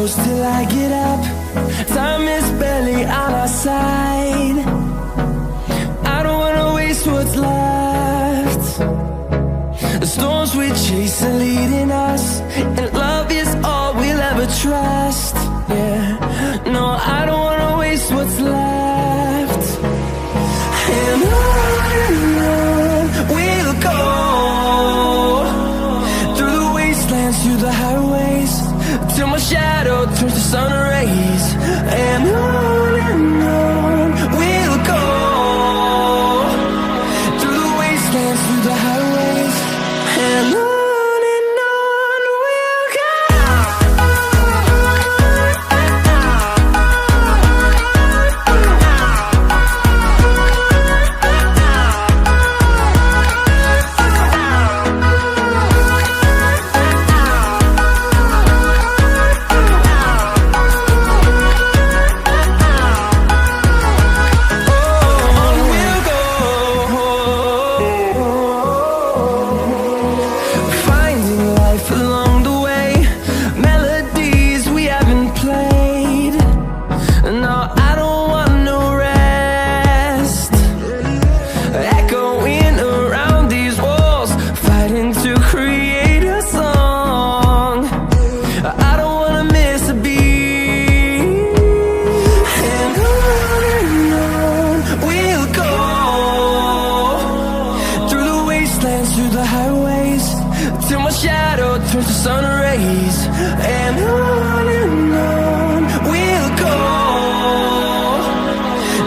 close till I get up. Time is barely on our side. I don't wanna waste what's left. The storms we chase are leading us, and love is all we'll ever trust. Yeah, no, I don't wanna waste what's left. And on we'll go, through the wastelands, through the highways, till my shadow turns to sun rays. And on we'll go, through the wastelands, through the highways, and on we'll go. Through the highways, till my shadow turns to sun rays. And on we'll go,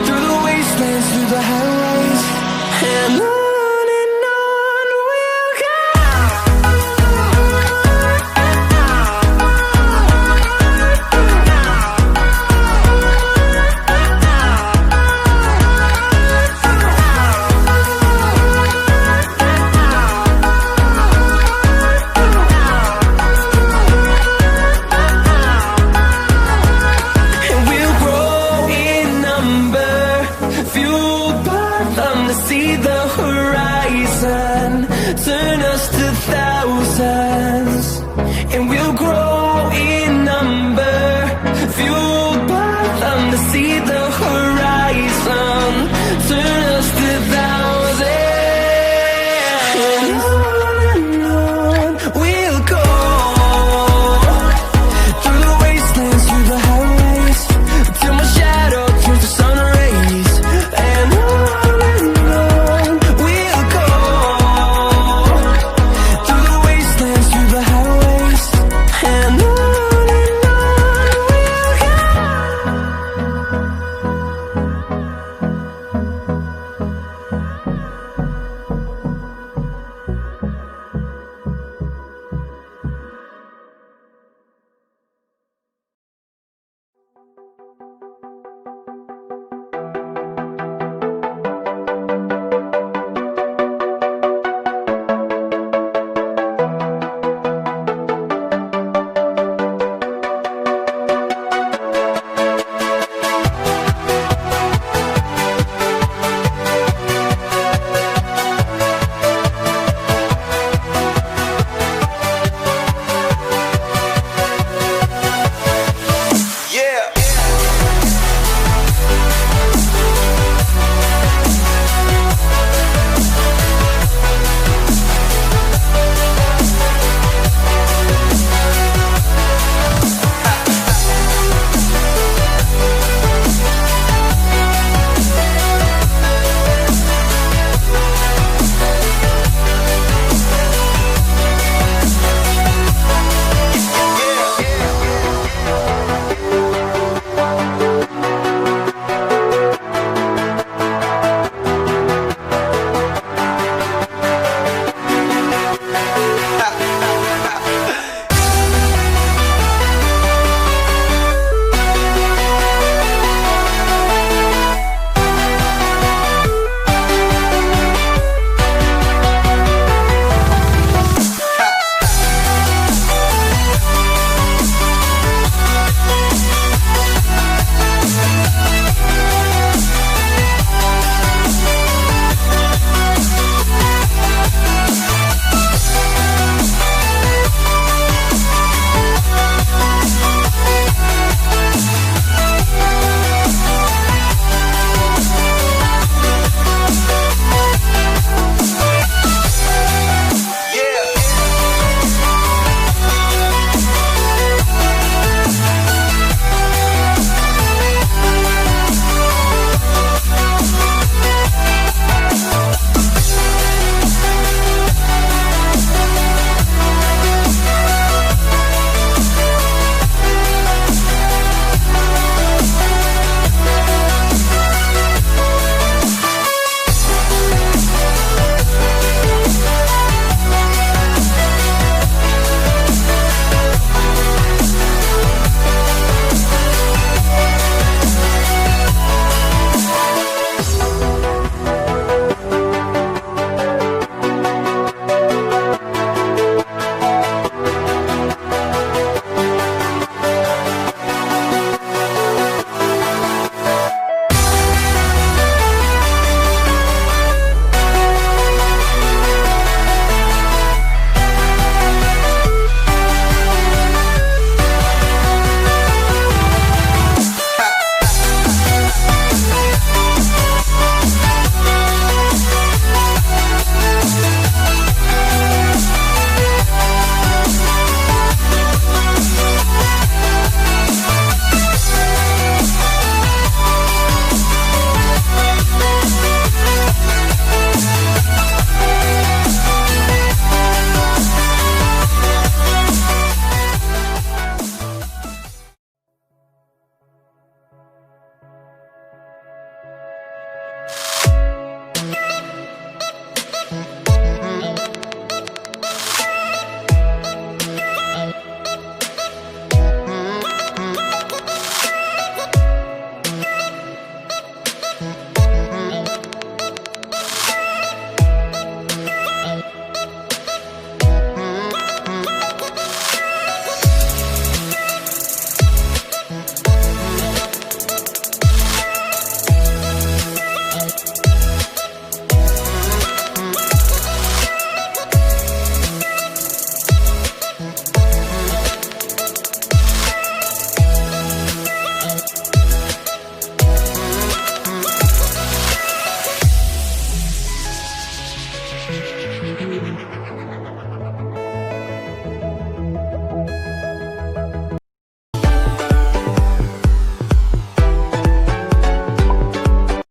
through the wastelands, through the highways, and on we'll go. See the horizon, turn us to thousands, and we'll grow in number, fueled by them to see the horizon.